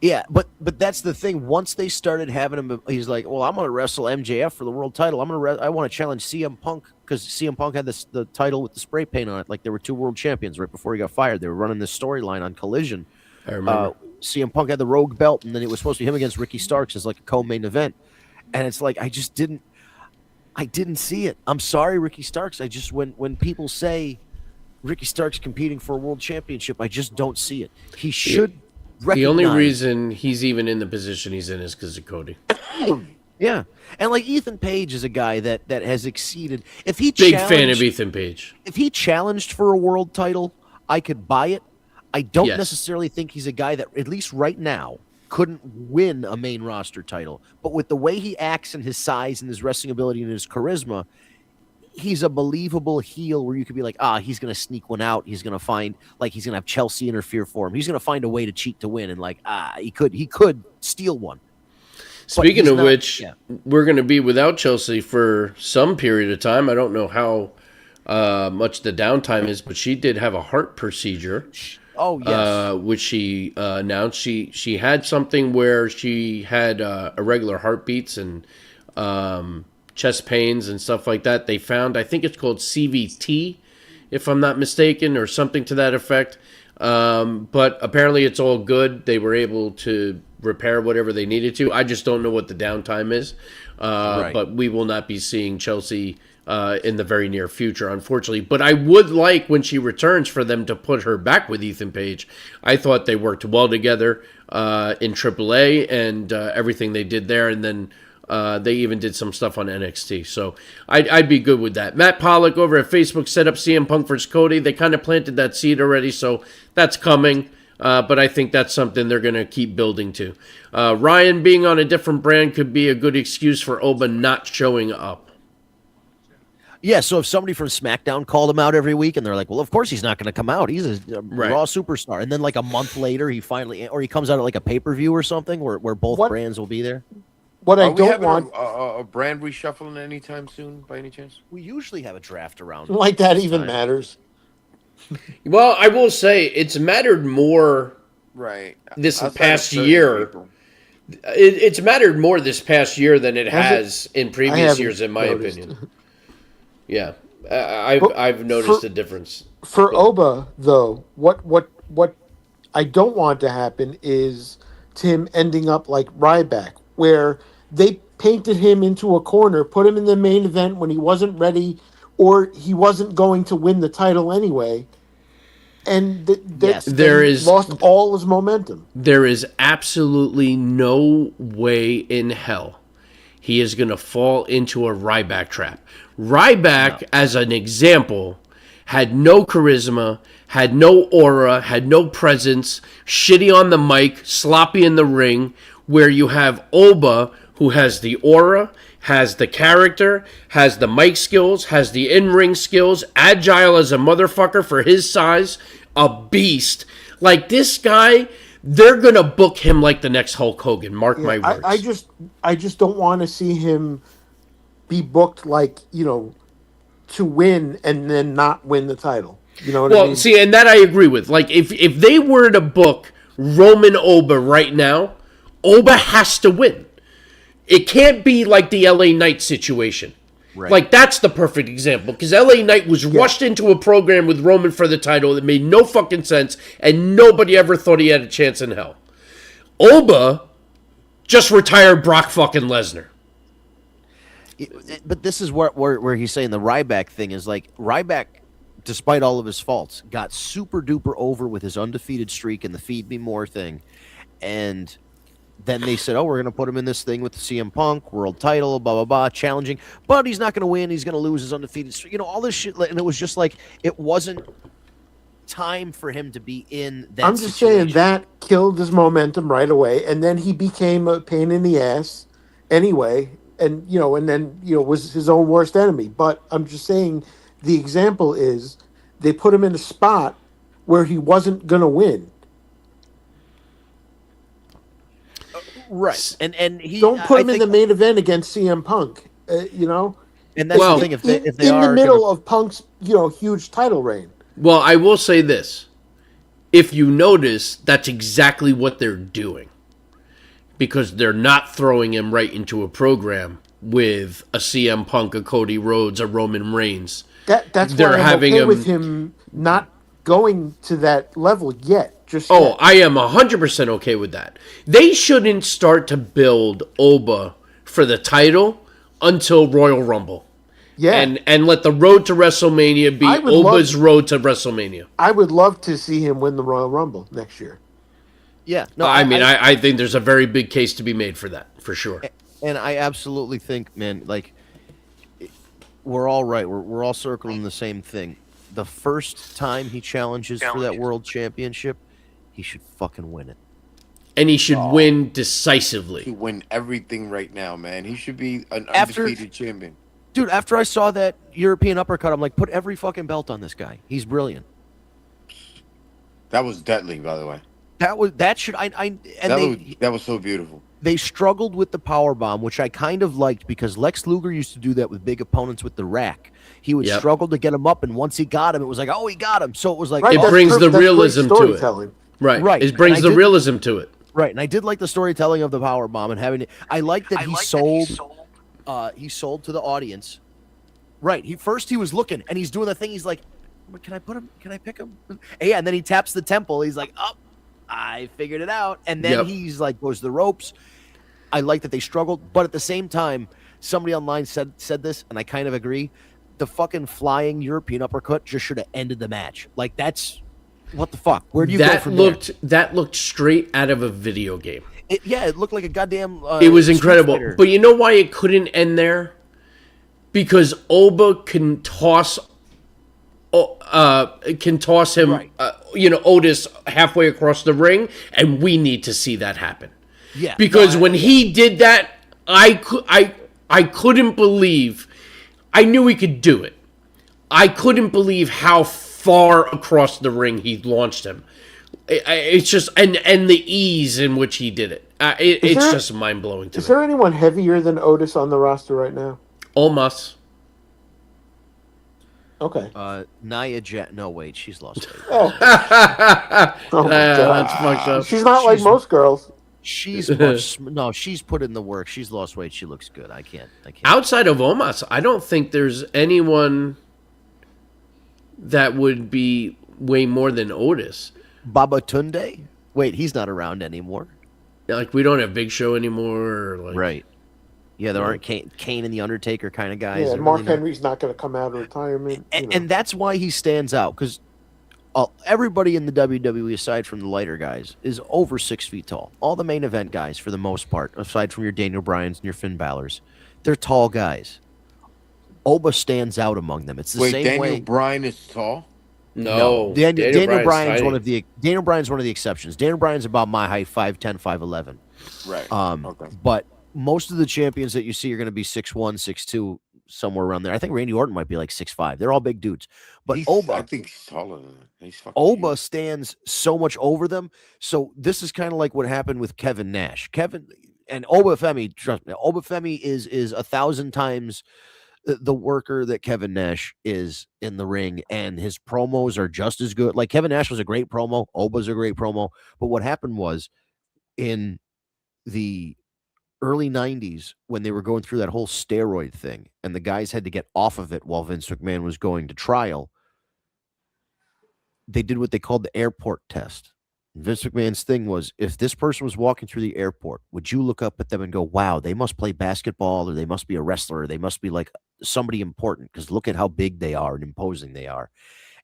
Yeah, but that's the thing. Once they started having him, he's like, "Well, I'm going to wrestle MJF for the world title. I want to challenge CM Punk because CM Punk had the title with the spray paint on it. Like there were two world champions right before he got fired. They were running this storyline on Collision. I remember. CM Punk had the Rogue belt, and then it was supposed to be him against Ricky Starks as like a co-main event. And it's like I didn't see it. I'm sorry, Ricky Starks. When people say Ricky Starks competing for a world championship, I just don't see it. He should. The only recognize- reason he's even in the position he's in is because of Cody. Yeah, and like Ethan Page is a guy that has exceeded. If he Big fan of challenged- Ethan Page. If he challenged for a world title, I could buy it. I don't Yes. necessarily think he's a guy that, at least right now, couldn't win a main roster title. But with the way he acts and his size and his wrestling ability and his charisma, he's a believable heel where you could be like, he's going to sneak one out. He's going to find, like, he's going to have Chelsea interfere for him. He's going to find a way to cheat to win. And like, he could steal one. Speaking he's of not- which, yeah. we're going to be without Chelsea for some period of time. I don't know how much the downtime is, but she did have a heart procedure. Oh, yes. Which she announced. She had something where she had irregular heartbeats and chest pains and stuff like that. They found, I think it's called CVT, if I'm not mistaken, or something to that effect. But apparently it's all good. They were able to repair whatever they needed to. I just don't know what the downtime is. Right. But we will not be seeing Chelsea in the very near future, unfortunately. But I would like, when she returns, for them to put her back with Ethan Page. I thought they worked well together in AAA and everything they did there, and then they even did some stuff on NXT. So I'd be good with that. Matt Pollock over at Facebook set up CM Punk versus Cody. They kind of planted that seed already, so that's coming. But I think that's something they're going to keep building to. Ryan being on a different brand could be a good excuse for Oba not showing up. Yeah, so if somebody from SmackDown called him out every week and they're like, well, of course he's not going to come out. He's a Right. Raw superstar. And then like a month later, he comes out at like a pay-per-view or something where both What- brands will be there. What I Are we don't having want, a brand reshuffling anytime soon, by any chance? We usually have a draft around. like that even Time. matters. Well, I will say it's mattered more. Right. This Outside of past certain year, people. It's mattered more this past year than it Has has in I previous haven't years, in my noticed. opinion. Yeah, I've noticed a difference. For Oba, though, what I don't want to happen is Tim ending up like Ryback, where they painted him into a corner, put him in the main event when he wasn't ready, or he wasn't going to win the title anyway, and Yes. There is- lost all his momentum. There is absolutely no way in hell he is going to fall into a Ryback trap. Ryback, as an example, had no charisma, had no aura, had no presence, shitty on the mic, sloppy in the ring, where you have Oba, who has the aura, has the character, has the mic skills, has the in-ring skills, agile as a motherfucker for his size, a beast. Like, this guy, they're going to book him like the next Hulk Hogan, mark my words. I just don't want to see him be booked like, to win and then not win the title. You know what I Well, mean? see, and that I agree with. Like, if they were to book Roman Oba right now, Oba has to win. It can't be like the LA Knight situation. Right. Like, that's the perfect example, because LA Knight was rushed into a program with Roman for the title that made no fucking sense, and nobody ever thought he had a chance in hell. Oba just retired Brock fucking Lesnar. But this is where he's saying the Ryback thing is like Ryback, despite all of his faults, got super duper over with his undefeated streak and the Feed Me More thing, and then they said, "Oh, we're going to put him in this thing with the CM Punk world title, blah blah blah, challenging, but he's not going to win. He's going to lose his undefeated streak. You know, all this shit." And it was just like it wasn't time for him to be in that. I'm just saying situation. that killed his momentum right away, and then he became a pain in the ass anyway, and then was his own worst enemy. But I'm just saying the example is they put him in a spot where he wasn't going to win. Right, and he Don't put I him in think- the main event against CM Punk. And that's Well, the thing. If they in are the middle of Punk's huge title reign. Well, I will say this. If you notice, that's exactly what they're doing. Because they're not throwing him right into a program with a CM Punk, a Cody Rhodes, a Roman Reigns. That's They're why I'm having okay him- with him not going to that level yet. Oh, Yet. I am 100% okay with that. They shouldn't start to build Oba for the title until Royal Rumble. Yeah. And let the road to WrestleMania be I would Oba's road to WrestleMania. I would love to see him win the Royal Rumble next year. yeah, no, I think there's a very big case to be made for that, for sure. and I absolutely think, man, like we're all right. We're all circling the same thing. The first time he challenges for that world championship, he should fucking win it. And he should win He decisively. win everything right now, man. He should be an After- undefeated champion. Dude, after I saw that European uppercut, I'm like, put every fucking belt on this guy. He's brilliant. That was deadly, by the way. That was so beautiful. they struggled with the power bomb, which I kind of liked because Lex Luger used to do that with big opponents with the rack. He would Yep. struggle to get him up, and once he got him, it was like, oh, he got him. So it was like, Right, It that's brings the that's great realism to it. storytelling. Right. Right. It brings And I the did- realism to it. right. And I did like the storytelling of the power bomb and having it. I like that he sold to the audience. Right. He was looking and he's doing the thing. He's like, can I put him? Can I pick him? Yeah. And then he taps the temple. He's like, oh, I figured it out. And then Yep. he's like, goes to the ropes. I like that they struggled, but at the same time, somebody online said this, and I kind of agree. The fucking flying European uppercut just should have ended the match. Like that's what the fuck? Where do you go That from there? looked straight out of a video game. It looked like a goddamn. It was Street incredible. Fighter. But you know why it couldn't end there? Because Oba can toss him, Right. Otis halfway across the ring, and we need to see that happen. Yeah, Because no, when he did that, I couldn't believe. I knew he could do it. I couldn't believe how far across the ring he launched him. It's just and the ease in which he did it. It's there- just mind blowing to Is me. there anyone heavier than Otis on the roster right now? Almost. Okay. Nia Jax. No, wait, she's lost weight. Oh my God. That's fucked up. She's not like most girls. She's no, she's put in the work. She's lost weight. She looks good. I can't. Outside of Omos, I don't think there's anyone that would be way more than Otis. Baba Tunde. Wait, he's not around anymore. Like, we don't have Big Show anymore. Like, Right. Yeah, there aren't Kane and the Undertaker kind of guys. Yeah, They're and Mark really not- Henry's not going to come out of retirement. And that's why he stands out because everybody in the WWE, aside from the lighter guys, is over 6 feet tall. All the main event guys, for the most part, aside from your Daniel Bryans and your Finn Balor's, they're tall guys. Oba stands out among them. It's the Wait, same Daniel way. Bryan is tall? No. Daniel Bryan's tiny. one of the Daniel Bryan's one of the exceptions. Daniel Bryan's about my height, 5'10", 5'11". Right. Okay. But most of the champions that you see are going to be 6'1", 6'2", somewhere around there. I think Randy Orton might be like 6'5". They're all big dudes. But Oba, I think he's taller than that. He's fucking Oba huge. stands so much over them. So this is kind of like what happened with Kevin Nash. Kevin and Oba Femi, trust me, Oba Femi is 1,000 times the worker that Kevin Nash is in the ring, and his promos are just as good. Like Kevin Nash was a great promo, Oba's a great promo, but what happened was in the early 90s when they were going through that whole steroid thing and the guys had to get off of it while Vince McMahon was going to trial, they did what they called the airport test. Vince McMahon's thing was, if this person was walking through the airport, would you look up at them and go, wow, they must play basketball, or they must be a wrestler, or they must be like somebody important, because look at how big they are and imposing they are.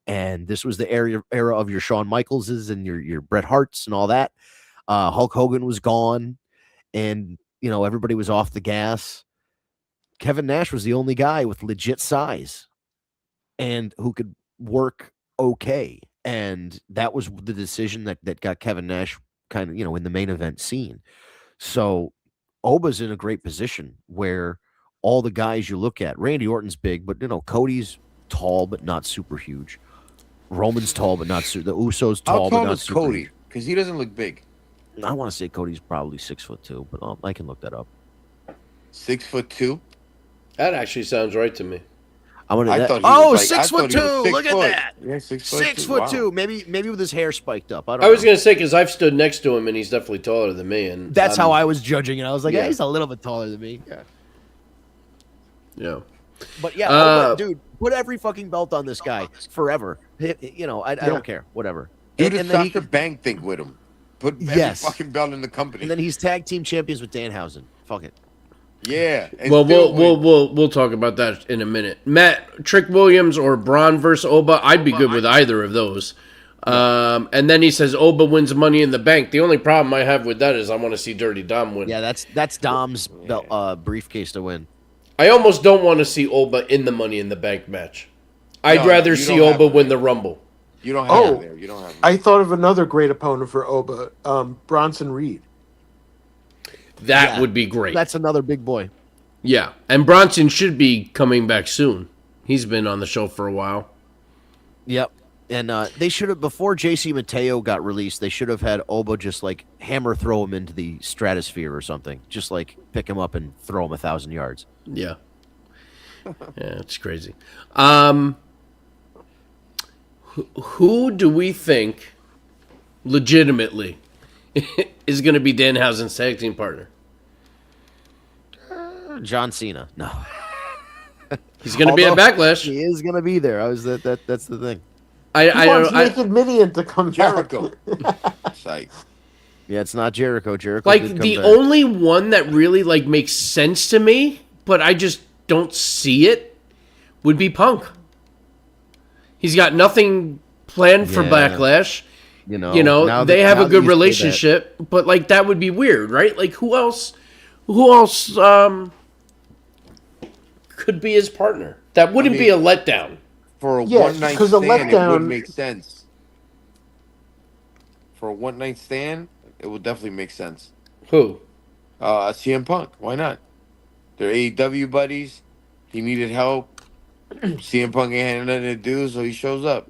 And this was the era of your Shawn Michaelses and your Bret Harts and all that. Hulk Hogan was gone, and everybody was off the gas. Kevin Nash was the only guy with legit size and who could work okay. And that was the decision that got Kevin Nash kind of, in the main event scene. So Oba's in a great position where all the guys you look at, Randy Orton's big, but Cody's tall, but not super huge. Roman's tall, but not super. The Usos tall, but not super. Cody? Because he doesn't look big. I want to say Cody's probably 6'2", but I can look that up. 6'2"? That actually sounds right to me. I thought he was 6'2". Look at that. Yeah, 6'2". 6'2". Wow. Maybe with his hair spiked up. I was going to say, because I've stood next to him and he's definitely taller than me. And that's how I was judging it. I was like, yeah, he's a little bit taller than me. Yeah. But yeah, dude, put every fucking belt on this guy forever. I don't care. Whatever. Do the Dr. Bang thing with him. Put every fucking belt in the company. And then he's tag team champions with Danhausen. Fuck it. Yeah. Well, we'll talk about that in a minute. Matt, Trick Williams or Braun versus Oba, I'd be good with either of those. And then he says Oba wins Money in the Bank. The only problem I have with that is I want to see Dirty Dom win. Yeah, that's Dom's briefcase to win. I almost don't want to see Oba in the Money in the Bank match. I'd rather see Oba win the Rumble. You don't have him there. You don't have him. I thought of another great opponent for Oba, Bronson Reed. That would be great. That's another big boy. Yeah, and Bronson should be coming back soon. He's been on the show for a while. Yep. And they should have, before JC Mateo got released, they should have had Oba just like hammer throw him into the stratosphere or something. Just like pick him up and throw him 1,000 yards. Yeah. Yeah, it's crazy. Who do we think legitimately is going to be Danhausen's tag team partner? John Cena. No. He's going to be at Backlash. He is going to be there. That's the thing. He wants Naked Mideon to come Jericho. back. Yeah, it's not Jericho. Jericho like did come the back. only one that really like makes sense to me, but I just don't see it, would be Punk. He's got nothing planned for Backlash. They have a good relationship, but like that would be weird, right? Like who else could be his partner? That wouldn't be a letdown. For a one-night stand, it would make sense. For a one-night stand, it would definitely make sense. Who? CM Punk. Why not? They're AEW buddies. He needed help. CM Punk ain't had nothing to do, so he shows up.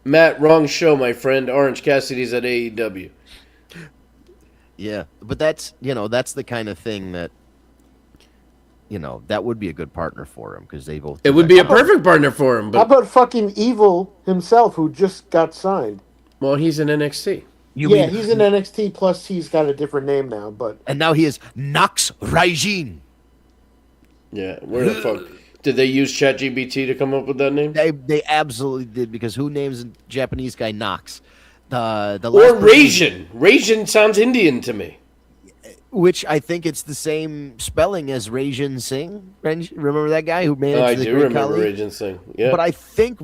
Matt, wrong show, my friend. Orange Cassidy's at AEW. Yeah, but that's the kind of thing that that would be a good partner for him because they both. It would be a perfect partner for him. But how about fucking Evil himself, who just got signed? Well, he's in NXT. He's in NXT. Plus, he's got a different name now. And now he is Nox Raijin. Yeah, where the fuck did they use ChatGPT to come up with that name? They absolutely did, because who names a Japanese guy Nox? The or Raijin. Raijin sounds Indian to me. Which I think it's the same spelling as Raijin Singh. Remember that guy who managed the I do remember Raijin Singh. Yeah, but I think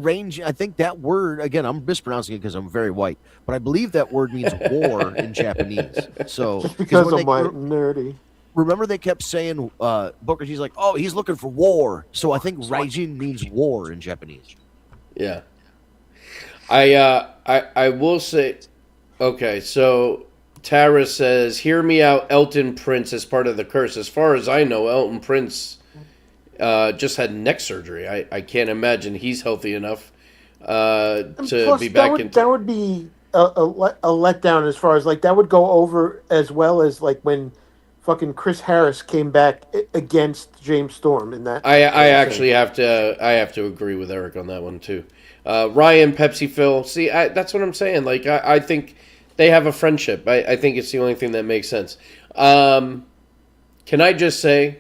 that word, again, I'm mispronouncing it because I'm very white, but I believe that word means war in Japanese. So just because I'm white and nerdy. Remember they kept saying Booker T's like, oh, he's looking for war. So I think Raijin means war in Japanese. Yeah. I will say, okay, so Tara says, hear me out, Elton Prince is part of the curse. As far as I know, Elton Prince just had neck surgery. I can't imagine he's healthy enough to be back in. That would be a letdown as far as, like, that would go over as well as, like, when fucking Chris Harris came back against James Storm in that. I actually have to agree with Eric on that one too. Ryan, Pepsi Phil. See, that's what I'm saying. Like I think they have a friendship. I think it's the only thing that makes sense. Can I just say,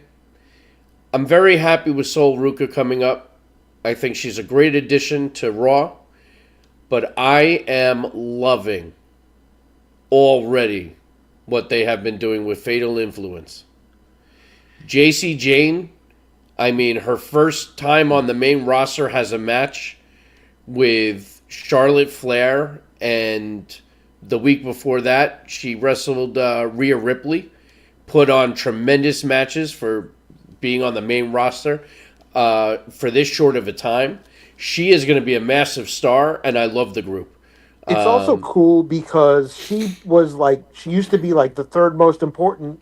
I'm very happy with Sol Ruka coming up. I think she's a great addition to Raw. But I am loving already what they have been doing with Fatal Influence. JC Jane, I mean, her first time on the main roster has a match with Charlotte Flair, and the week before that, she wrestled Rhea Ripley, put on tremendous matches for being on the main roster for this short of a time. She is going to be a massive star, and I love the group. It's also cool because she used to be like the third most important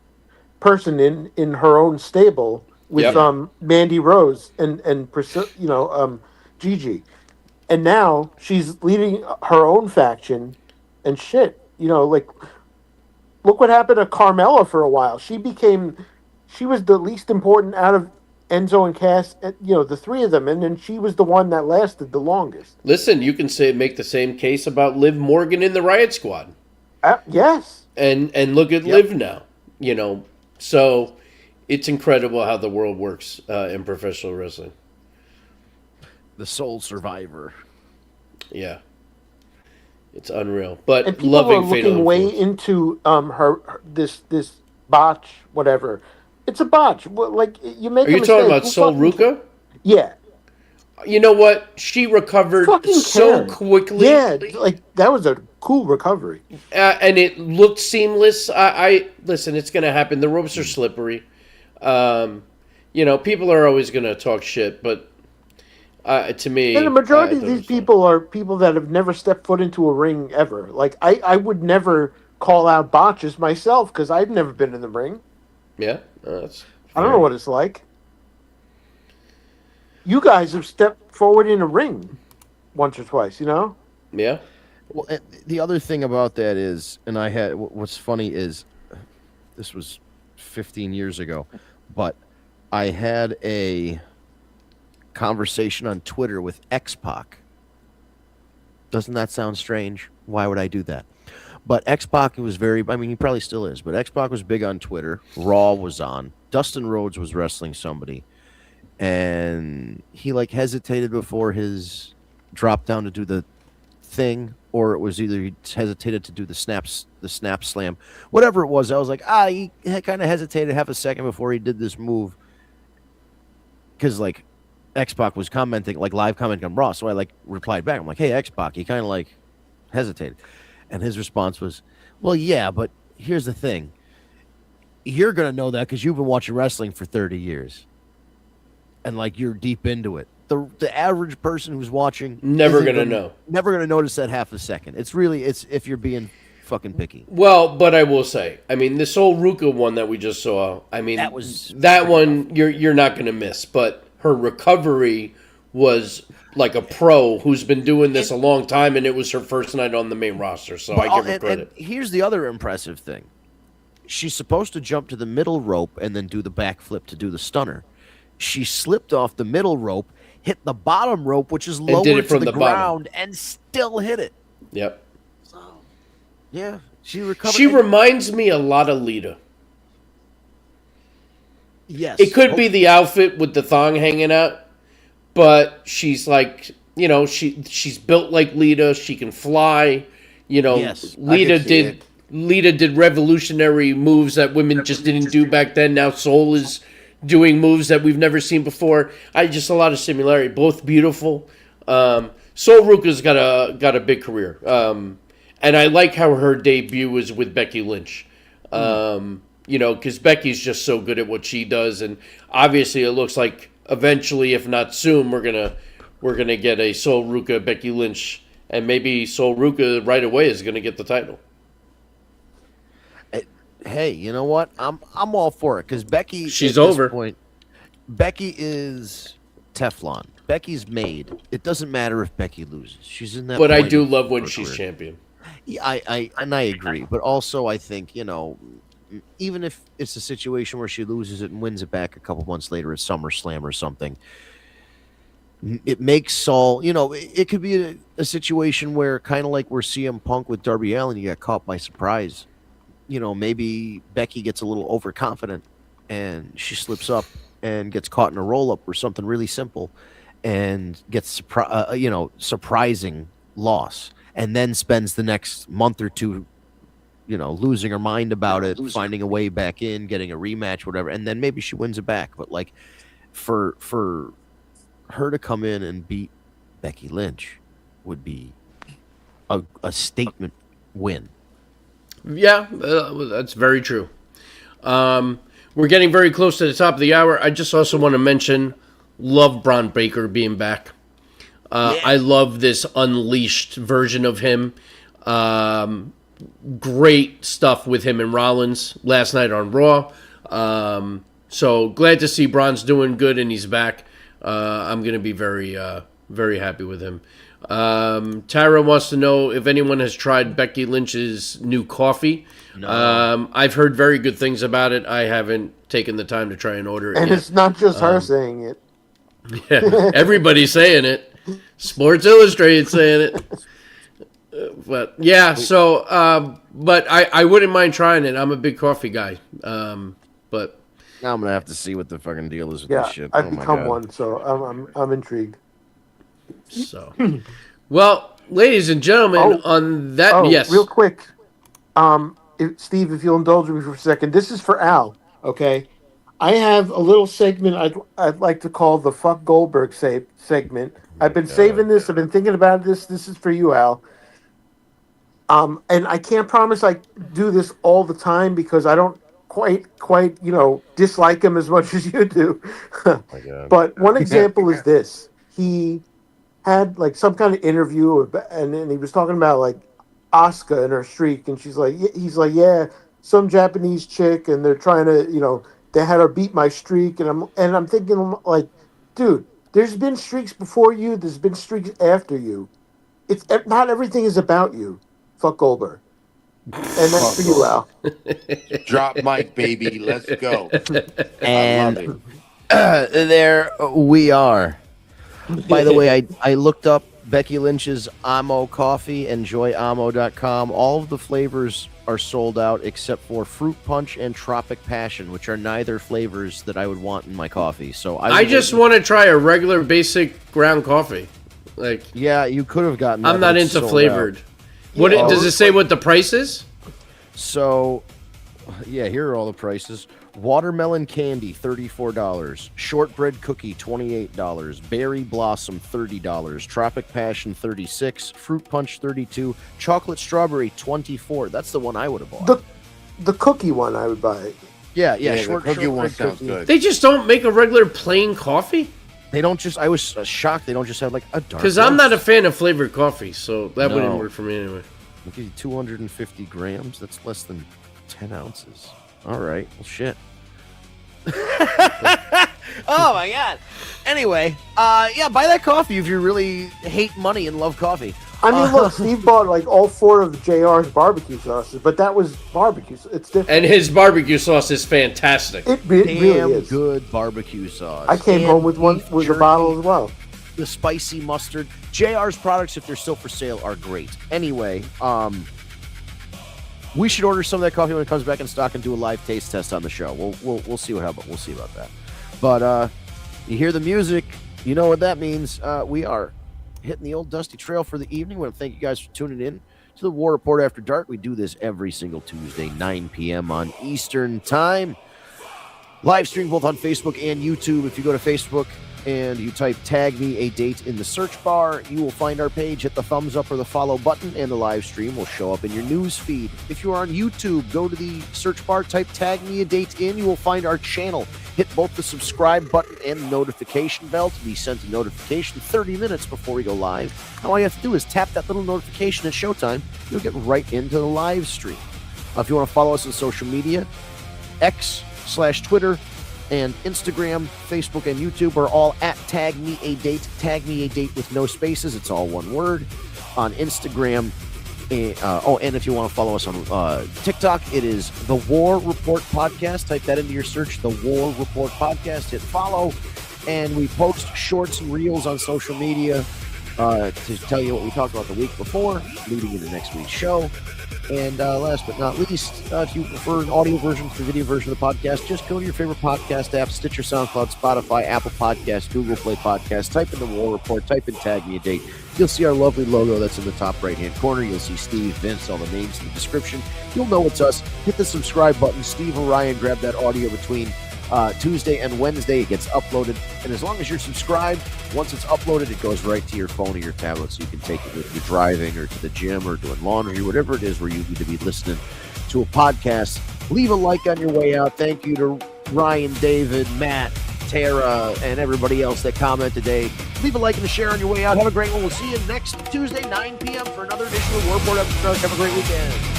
person in her own stable with Mandy Rose and Priscilla, Gigi, and now she's leading her own faction and shit. Like look what happened to Carmella for a while. She was the least important out of Enzo and Cass, the three of them, and then she was the one that lasted the longest. Listen, you can make the same case about Liv Morgan in the Riot Squad. Yes. And look at Liv now, So it's incredible how the world works in professional wrestling. The sole survivor. Yeah. It's unreal. But and people loving are looking way into her this botch, whatever. It's a botch. Like you make. Are you talking about Sol Ruka? Yeah. You know what? She recovered so quickly. Yeah, like that was a cool recovery, and it looked seamless. I listen. It's going to happen. The ropes are slippery. People are always going to talk shit, but to me, and the majority of these people are people that have never stepped foot into a ring ever. Like I would never call out botches myself because I've never been in the ring. Yeah. I don't know what it's like. You guys have stepped forward in a ring once or twice, Yeah. Well, the other thing about that is, and what's funny is, this was 15 years ago, but I had a conversation on Twitter with X-Pac. Doesn't that sound strange? Why would I do that? But X-Pac was he probably still is, but X-Pac was big on Twitter. Raw was on. Dustin Rhodes was wrestling somebody. And he hesitated before his drop down to do the thing, or it was either he hesitated to do the snap slam. Whatever it was, I was like, he kind of hesitated half a second before he did this move. Because, X-Pac was commenting, live commenting on Raw, so I, replied back. I'm like, hey, X-Pac, he kind of, hesitated. And his response was, well, yeah, but here's the thing. You're going to know that because you've been watching wrestling for 30 years. And, you're deep into it. The average person who's watching... Never going to know. Never going to notice that half a second. It's if you're being fucking picky. Well, but I will say, the Sol Ruka one that we just saw, that one you're not going to miss. But her recovery was... like a pro who's been doing this a long time, and it was her first night on the main roster, so I give her credit. And here's the other impressive thing. She's supposed to jump to the middle rope and then do the backflip to do the stunner. She slipped off the middle rope, hit the bottom rope, which is lower to the ground, and still hit it. Yep. So, yeah, she recovered. She reminds me a lot of Lita. Yes. It could be the outfit with the thong hanging out. But she's she's built like Lita. She can fly. Yes, Lita did revolutionary moves that women just didn't do back then. Now Sol is doing moves that we've never seen before. Just a lot of similarity. Both beautiful. Sol Ruka's got a big career. And I like how her debut was with Becky Lynch. Because Becky's just so good at what she does, and obviously it looks like eventually, if not soon, we're gonna get a Sol Ruka Becky Lynch, and maybe Sol Ruka right away is gonna get the title. Hey, you know what? I'm all for it because Becky. She's at over. This point, Becky is Teflon. Becky's made. It doesn't matter if Becky loses. She's in that. But I do love when she's champion. Yeah, I agree. But also, I think even if it's a situation where she loses it and wins it back a couple months later at SummerSlam or something, it makes Saul, it could be a situation where kind of like where CM Punk with Darby Allin, you got caught by surprise. Maybe Becky gets a little overconfident and she slips up and gets caught in a roll up or something really simple and gets surprising loss, and then spends the next month or two losing her mind about it, finding a way back in, getting a rematch, whatever, and then maybe she wins it back. But like for her to come in and beat Becky Lynch would be a statement win. Yeah, that's very true. We're getting very close to the top of the hour. I just also want to mention, love Braun Breaker being back. I love this unleashed version of him. Great stuff with him and Rollins last night on Raw. So glad to see Braun's doing good and he's back. I'm going to be very, very happy with him. Tara wants to know if anyone has tried Becky Lynch's new coffee. No. I've heard very good things about it. I haven't taken the time to try and order it And yet. it's not just her saying it. Yeah, everybody's saying it. Sports Illustrated saying it. But yeah, so but I wouldn't mind trying it. I'm a big coffee guy. But Now I'm gonna have to see what the fucking deal is with Yeah, this shit. I've Oh my become God. one, so I'm intrigued. so, well, ladies and gentlemen, on that, yes, Real quick, Steve, if you'll indulge me for a second, this is for Al. Okay, I have a little segment I'd like to call the "Fuck Goldberg" segment. I've been saving this. I've been thinking about this. This is for you, Al. And I can't promise I do this all the time because I don't quite dislike him as much as you do. But one example is this: he had like some kind of interview, and then he was talking about like Asuka and her streak, and he's like, yeah, some Japanese chick, and they're trying to, they had her beat my streak, and I'm thinking like, dude, there's been streaks before you, there's been streaks after you. It's not everything is about you. Fuck Goldberg, and that's for you, Al. Drop mic, baby. Let's go. And I love it. there we are. By the way, I looked up Becky Lynch's Amo coffee, enjoyamo.com. All of the flavors are sold out except for Fruit Punch and Tropic Passion, which are neither flavors that I would want in my coffee. So I just want to try a regular basic ground coffee. Like, Yeah, you could have gotten that, I'm but not it's into sold flavored. out. What Yeah. does it say? What the price is? So, yeah, here are all the prices. Watermelon candy, $34. Shortbread cookie, $28. Berry blossom, $30. Tropic passion, $36. Fruit punch, $32. Chocolate strawberry, $24. That's the one I would have bought. The cookie one I would buy. Yeah, The cookie one shortbread sounds cookie. good. They just don't make a regular plain coffee? They don't just. I was shocked. They don't just have like a dark. Because I'm not a roast. fan of flavored coffee, so that wouldn't No. work for me anyway. I'll give you 250 grams. That's less than 10 ounces. All right. Well, shit. Oh my god. Anyway, yeah, buy that coffee if you really hate money and love coffee. I mean, look, Steve bought like all 4 of JR's barbecue sauces, but that was barbecue. It's different. And his barbecue sauce is fantastic. It really Damn is. good barbecue sauce. I came And home with one beef with a jerky, bottle as well. The spicy mustard. JR's products, if they're still for sale, are great. Anyway, we should order some of that coffee when it comes back in stock and do a live taste test on the show. We'll see we'll see about that. But you hear the music, you know what that means. We are hitting the old dusty trail for the evening. I want to thank you guys for tuning in to the War Report After Dark. We do this every single Tuesday, 9 p.m. on Eastern Time. Live stream both on Facebook and YouTube. If you go to Facebook and you type "Tag Me a Date" in the search bar, you will find our page. Hit the thumbs up or the follow button, and the live stream will show up in your news feed. If you are on YouTube, go to the search bar, type "Tag Me a Date" in. You will find our channel. Hit both the subscribe button and the notification bell to be sent a notification 30 minutes before we go live. And all you have to do is tap that little notification at showtime. You'll get right into the live stream. If you want to follow us on social media, X/Twitter and Instagram, Facebook, and YouTube are all at Tag Me a Date. Tag Me a Date with no spaces. It's all one word. On Instagram, And if you want to follow us on TikTok, it is The War Report Podcast. Type that into your search, The War Report Podcast. Hit follow, and we post shorts and reels on social media to tell you what we talked about the week before, leading into next week's show. And last but not least, if you prefer an audio version to the video version of the podcast, just go to your favorite podcast app, Stitcher, SoundCloud, Spotify, Apple Podcasts, Google Play Podcasts. Type in The War Report, type in Tag Me a Date. You'll see our lovely logo that's in the top right-hand corner. You'll see Steve, Vince, all the names in the description. You'll know it's us. Hit the subscribe button. Steve or Ryan grab that audio between Tuesday and Wednesday. It gets uploaded. And as long as you're subscribed, once it's uploaded, it goes right to your phone or your tablet, so you can take it with you driving or to the gym or doing laundry, whatever it is where you need to be listening to a podcast. Leave a like on your way out. Thank you to Ryan, David, Matt, Tara, and everybody else that commented today. Leave a like and a share on your way out. Have a great one. We'll see you next Tuesday, 9 p.m. for another edition of War Report After Dark. Have a great weekend.